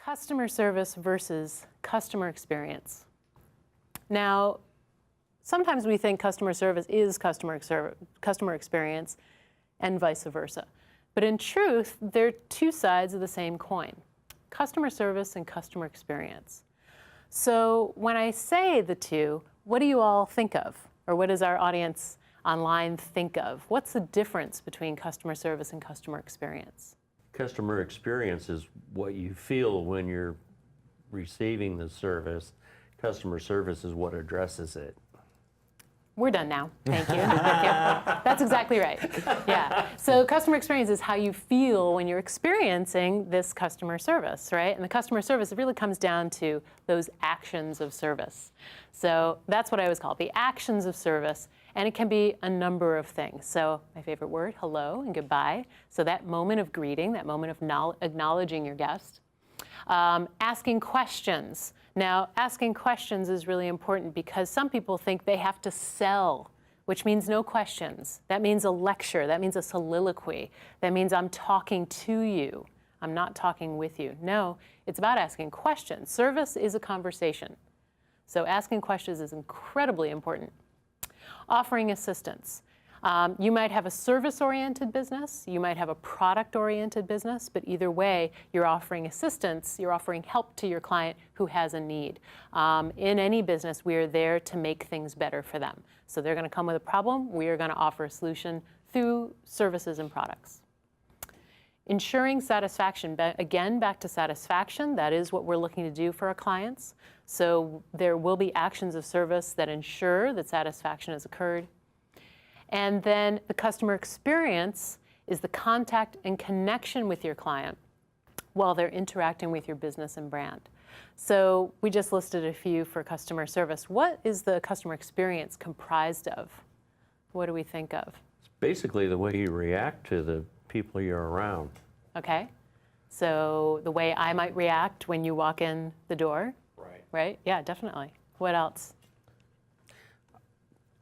Customer service versus customer experience. Now, sometimes we think customer service is customer experience and vice versa. But in truth, they're two sides of the same coin, customer service and customer experience. So when I say the two, what do you all think of? Or what does our audience online think of? What's the difference between customer service and customer experience? Customer experience is what you feel when you're receiving the service. Customer service is what addresses it. We're done now. Thank you. That's exactly right. Yeah. So customer experience is how you feel when you're experiencing this customer service, right? And the customer service, it really comes down to those actions of service. So that's what I always call it, the actions of service. And it can be a number of things. So my favorite word, hello and goodbye. So that moment of greeting, that moment of acknowledging your guest. Asking questions. Now, asking questions is really important because some people think they have to sell, which means no questions. That means a lecture. That means a soliloquy. That means I'm talking to you. I'm not talking with you. No, it's about asking questions. Service is a conversation. So asking questions is incredibly important. Offering assistance. You might have a service-oriented business, you might have a product-oriented business, but either way, you're offering assistance, you're offering help to your client who has a need. In any business, we are there to make things better for them. So they're going to come with a problem, we are going to offer a solution through services and products. Ensuring satisfaction, again, back to satisfaction, that is what we're looking to do for our clients. So there will be actions of service that ensure that satisfaction has occurred. And then the customer experience is the contact and connection with your client while they're interacting with your business and brand. So we just listed a few for customer service. What is the customer experience comprised of? What do we think of? It's basically the way you react to the people you're around. Okay. So the way I might react when you walk in the door? Right. Right? Yeah, definitely. What else?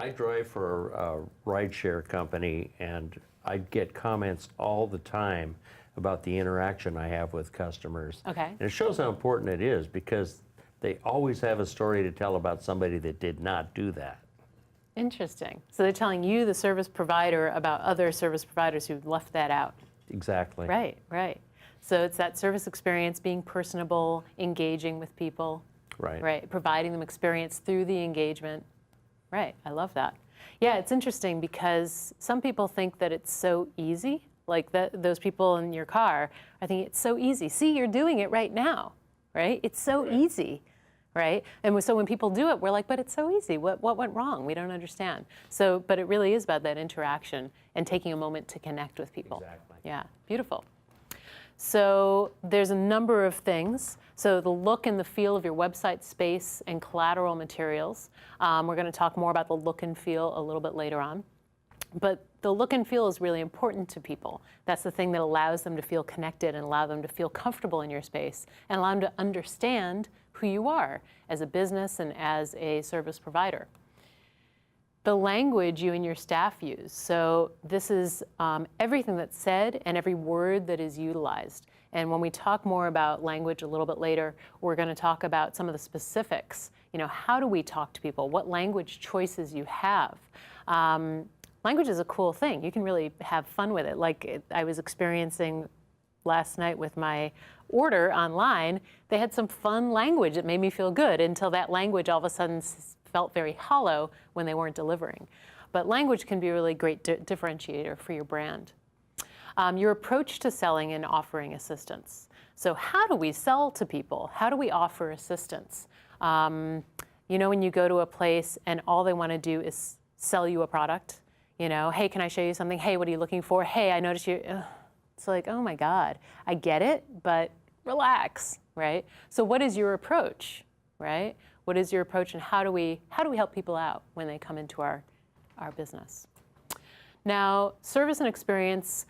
I drive for a rideshare company, and I get comments all the time about the interaction I have with customers. Okay. And it shows how important it is because they always have a story to tell about somebody that did not do that. Interesting. So they're telling you, the service provider, about other service providers who left that out. Exactly. Right, right. So it's that service experience, being personable, engaging with people. Right. Right, providing them experience through the engagement. Right, I love that. Yeah, it's interesting because some people think that it's so easy, like those people in your car, I think it's so easy. See, you're doing it right now, right? It's so easy, right? And so when people do it, we're like, but it's so easy. What went wrong? We don't understand. So, but it really is about that interaction and taking a moment to connect with people. Exactly. Yeah, beautiful. So there's a number of things. So the look and the feel of your website space and collateral materials. We're going to talk more about the look and feel a little bit later on. But the look and feel is really important to people. That's the thing that allows them to feel connected and allow them to feel comfortable in your space and allow them to understand who you are as a business and as a service provider. The language you and your staff use. So this is everything that's said and every word that is utilized. And when we talk more about language a little bit later, we're going to talk about some of the specifics. You know, how do we talk to people? What language choices you have? Language is a cool thing. You can really have fun with it. Like I was experiencing last night with my order online, they had some fun language that made me feel good until that language all of a sudden felt very hollow when they weren't delivering. But language can be a really great differentiator for your brand. Your approach to selling and offering assistance. So how do we sell to people? How do we offer assistance? You know, when you go to a place and all they want to do is sell you a product, you know, hey, can I show you something? Hey, what are you looking for? Hey, I noticed you. It's like, oh my God, I get it, but relax, right? So what is your approach, right? What is your approach, and how do we help people out when they come into our business? Now, service and experience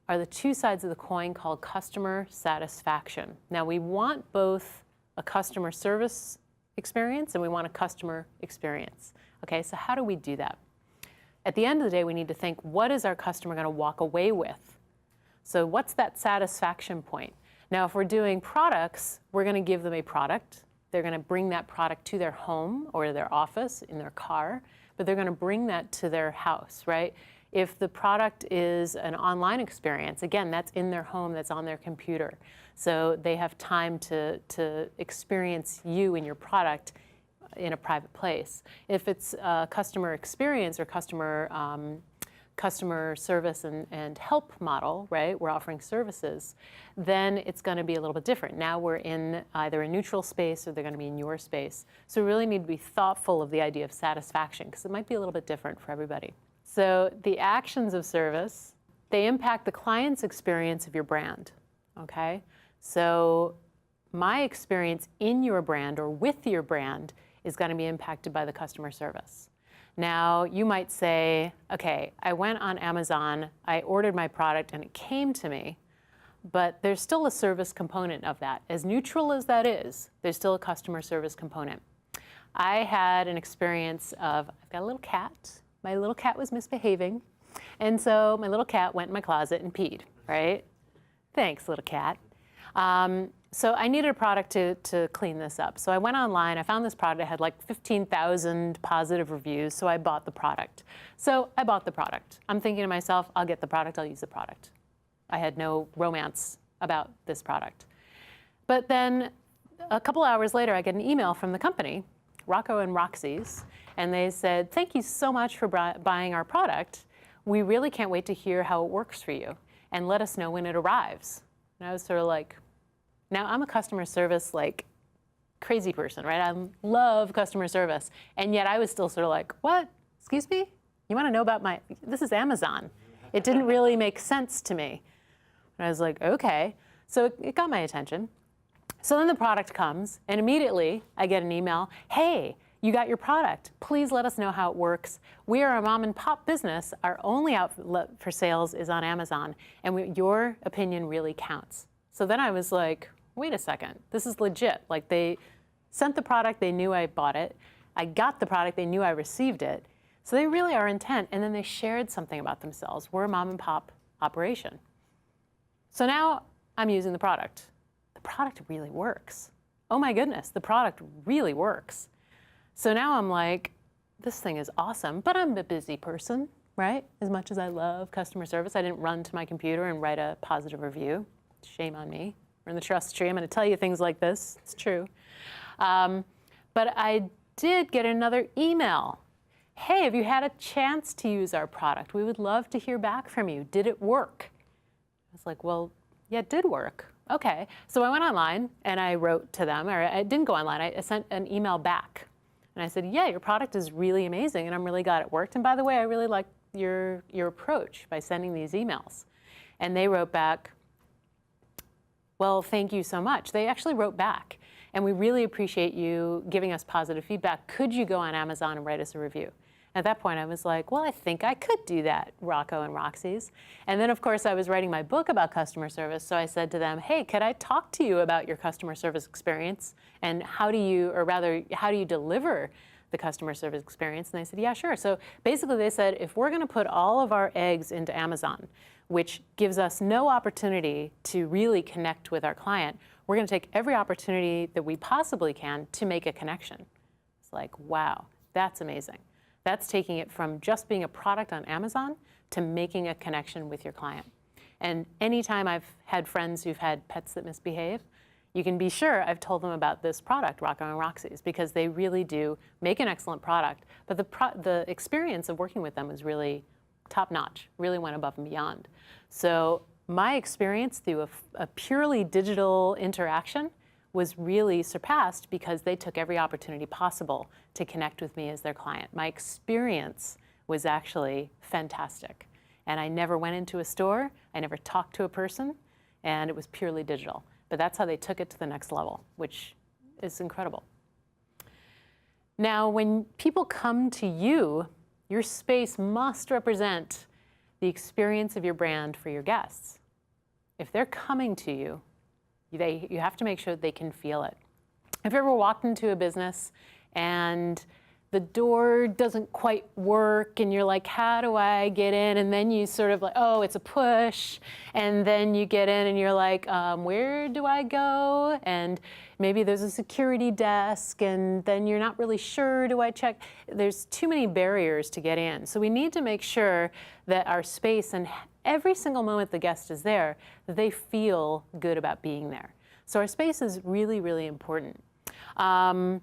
are the two sides of the coin called customer satisfaction. Now, we want both a customer service experience and we want a customer experience. Okay, so how do we do that? At the end of the day, we need to think, what is our customer going to walk away with? So what's that satisfaction point? Now, if we're doing products, we're going to give them a product. They're going to bring that product to their home or their office, in their car, but they're going to bring that to their house, right? If the product is an online experience, again, that's in their home, that's on their computer. So they have time to experience you and your product in a private place. If it's a customer experience or customer service and help model, right? We're offering services, then it's going to be a little bit different. Now we're in either a neutral space or they're going to be in your space. So we really need to be thoughtful of the idea of satisfaction because it might be a little bit different for everybody. So the actions of service, they impact the client's experience of your brand, okay? So my experience in your brand or with your brand is going to be impacted by the customer service. Now, you might say, okay, I went on Amazon, I ordered my product and it came to me, but there's still a service component of that. As neutral as that is, there's still a customer service component. I had an experience of, I've got a little cat. My little cat was misbehaving. And so my little cat went in my closet and peed, right? Thanks, little cat. So I needed a product to clean this up. So I went online, I found this product, it had like 15,000 positive reviews, so I bought the product. So I bought the product. I'm thinking to myself, I'll get the product, I'll use the product. I had no romance about this product. But then a couple hours later, I get an email from the company, Rocco and Roxy's, and they said, thank you so much for buying our product. We really can't wait to hear how it works for you, and let us know when it arrives. And I was sort of like, now I'm a customer service like crazy person, right? I love customer service. And yet I was still sort of like, what? Excuse me? You want to know about this is Amazon. It didn't really make sense to me. And I was like, okay. So it got my attention. So then the product comes and immediately I get an email, hey, you got your product. Please let us know how it works. We are a mom and pop business. Our only outlet for sales is on Amazon. And your opinion really counts. So then I was like, wait a second, this is legit. Like they sent the product, they knew I bought it. I got the product, they knew I received it. So they really are intent. And then they shared something about themselves. We're a mom and pop operation. So now I'm using the product. The product really works. Oh my goodness, the product really works. So now I'm like, this thing is awesome, but I'm a busy person, right? As much as I love customer service, I didn't run to my computer and write a positive review. Shame on me. We're in the trust tree. I'm going to tell you things like this. It's true. But I did get another email. Hey, have you had a chance to use our product? We would love to hear back from you. Did it work? I was like, well, yeah, it did work. Okay. So I went online and I wrote to them, or I didn't go online. I sent an email back. And I said, yeah, your product is really amazing and I'm really glad it worked. And by the way, I really like your approach by sending these emails. And they wrote back, well, thank you so much. They actually wrote back, and we really appreciate you giving us positive feedback. Could you go on Amazon and write us a review? At that point, I was like, well, I think I could do that, Rocco and Roxy's. And then, of course, I was writing my book about customer service, so I said to them, hey, could I talk to you about your customer service experience, and how do you deliver the customer service experience? And they said, yeah, sure. So basically, they said, if we're going to put all of our eggs into Amazon, which gives us no opportunity to really connect with our client, we're going to take every opportunity that we possibly can to make a connection. It's like, wow, that's amazing. That's taking it from just being a product on Amazon to making a connection with your client. And anytime I've had friends who've had pets that misbehave, you can be sure I've told them about this product, Rocco and Roxy's, because they really do make an excellent product. But the experience of working with them was really top-notch, really went above and beyond. So my experience through a purely digital interaction was really surpassed because they took every opportunity possible to connect with me as their client. My experience was actually fantastic. And I never went into a store, I never talked to a person, and it was purely digital. But that's how they took it to the next level, which is incredible. Now, when people come to you, your space must represent the experience of your brand for your guests. If they're coming to you, you have to make sure that they can feel it. Have you ever walked into a business and the door doesn't quite work and you're like, how do I get in? And then you sort of like, oh, it's a push. And then you get in and you're like, where do I go? And maybe there's a security desk and then you're not really sure, do I check? There's too many barriers to get in. So we need to make sure that our space, and every single moment the guest is there, that they feel good about being there. So our space is really, really important. How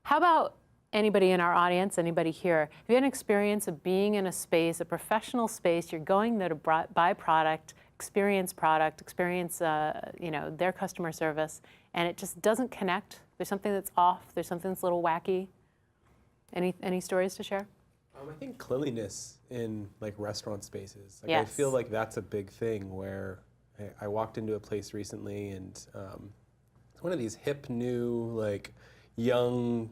about anybody in our audience, anybody here, if you had an experience of being in a space, a professional space, you're going there to buy product, experience their customer service, and it just doesn't connect? There's something that's off, there's something that's a little wacky. Any stories to share? I think cleanliness in like restaurant spaces. Like, Yes. I feel like that's a big thing where I walked into a place recently and it's one of these hip new like young,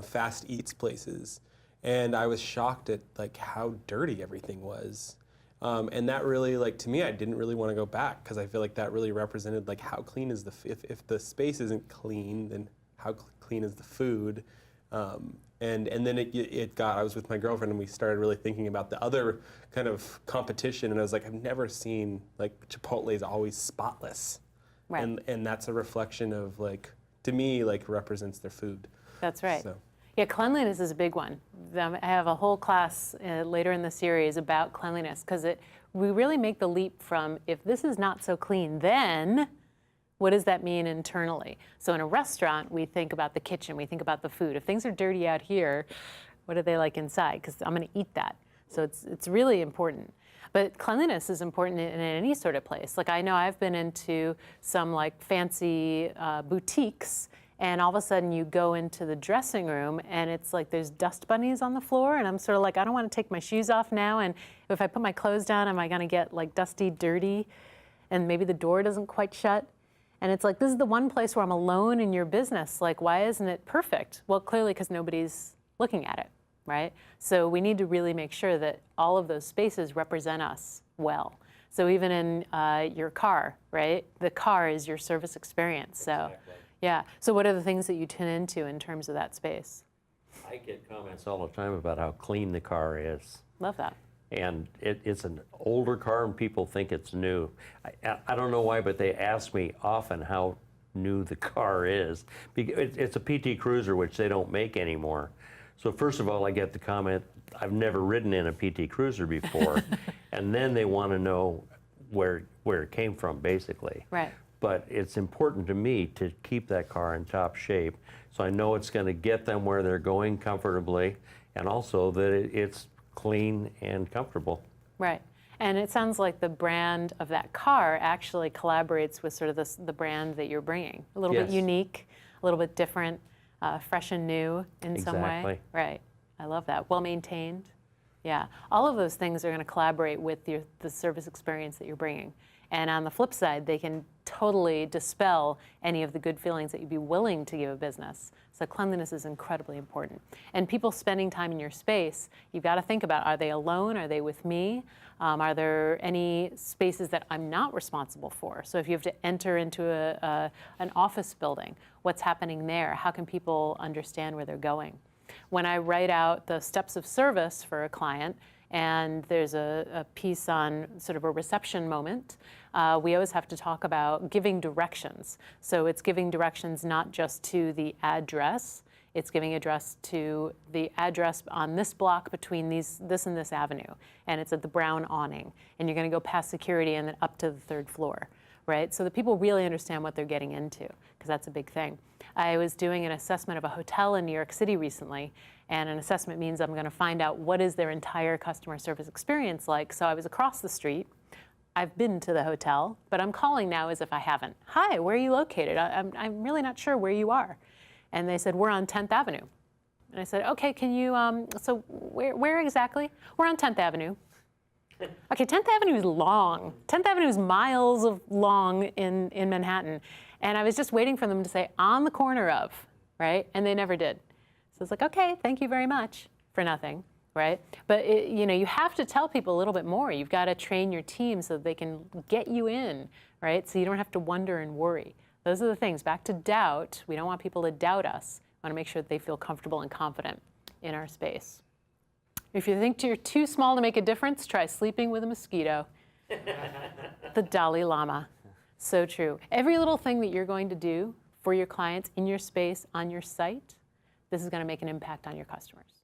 fast eats places. And I was shocked at like how dirty everything was. And that really, like, to me, I didn't really want to go back because I feel like that really represented like how clean is if the space isn't clean, then how clean is the food? And then I was with my girlfriend and we started really thinking about the other kind of competition, and I was like, I've never seen like Chipotle's always spotless. Right. And that's a reflection of like, to me, like represents their food. That's right. So. Yeah, cleanliness is a big one. I have a whole class later in the series about cleanliness because we really make the leap from, if this is not so clean, then what does that mean internally? So in a restaurant, we think about the kitchen, we think about the food. If things are dirty out here, what are they like inside? Because I'm going to eat that. So it's really important. But cleanliness is important in any sort of place. Like, I know I've been into some like fancy boutiques, and all of a sudden you go into the dressing room and it's like there's dust bunnies on the floor, and I'm sort of like, I don't want to take my shoes off now, and if I put my clothes down, am I going to get like dusty, dirty? And maybe the door doesn't quite shut. And it's like, this is the one place where I'm alone in your business. Like, why isn't it perfect? Well, clearly because nobody's looking at it, right? So we need to really make sure that all of those spaces represent us well. So even in your car, right? The car is your service experience. So, Exactly. Yeah. So what are the things that you tune into in terms of that space? I get comments all the time about how clean the car is. Love that. And it's an older car and people think it's new. I don't know why, but they ask me often how new the car is. It's a PT Cruiser, which they don't make anymore. So first of all, I get the comment, I've never ridden in a PT Cruiser before. And then they want to know where it came from, basically. Right. But it's important to me to keep that car in top shape, so I know it's going to get them where they're going comfortably, and also that it's clean and comfortable. Right. And it sounds like the brand of that car actually collaborates with sort of the brand that you're bringing. A little bit Yes. unique, a little bit different, fresh and new in some way. Exactly. Right. I love that. Well maintained. Yeah. All of those things are going to collaborate with the service experience that you're bringing. And on the flip side, they can totally dispel any of the good feelings that you'd be willing to give a business. So cleanliness is incredibly important. And people spending time in your space, you've got to think about, are they alone? Are they with me? Are there any spaces that I'm not responsible for? So if you have to enter into an office building, what's happening there? How can people understand where they're going? When I write out the steps of service for a client, and there's a piece on sort of a reception moment, we always have to talk about giving directions. So it's giving directions not just to the address, it's giving address to the address on this block between this and this avenue, and it's at the brown awning, and you're going to go past security and then up to the third floor, right? So that people really understand what they're getting into, because that's a big thing. I was doing an assessment of a hotel in New York City recently, and an assessment means I'm going to find out what is their entire customer service experience like. So I was across the street. I've been to the hotel, but I'm calling now as if I haven't. Hi, where are you located? I'm really not sure where you are. And they said, we're on 10th Avenue. And I said, okay, can you, so where exactly? We're on 10th Avenue. Okay, 10th Avenue is long. 10th Avenue is miles of long in Manhattan. And I was just waiting for them to say, on the corner of, right? And they never did. So it's like, okay, thank you very much for nothing, right? But you have to tell people a little bit more. You've got to train your team so they can get you in, right? So you don't have to wonder and worry. Those are the things. Back to doubt. We don't want people to doubt us. want to make sure that they feel comfortable and confident in our space. If you think you're too small to make a difference, try sleeping with a mosquito. The Dalai Lama. So true. Every little thing that you're going to do for your clients in your space, on your site, this is going to make an impact on your customers.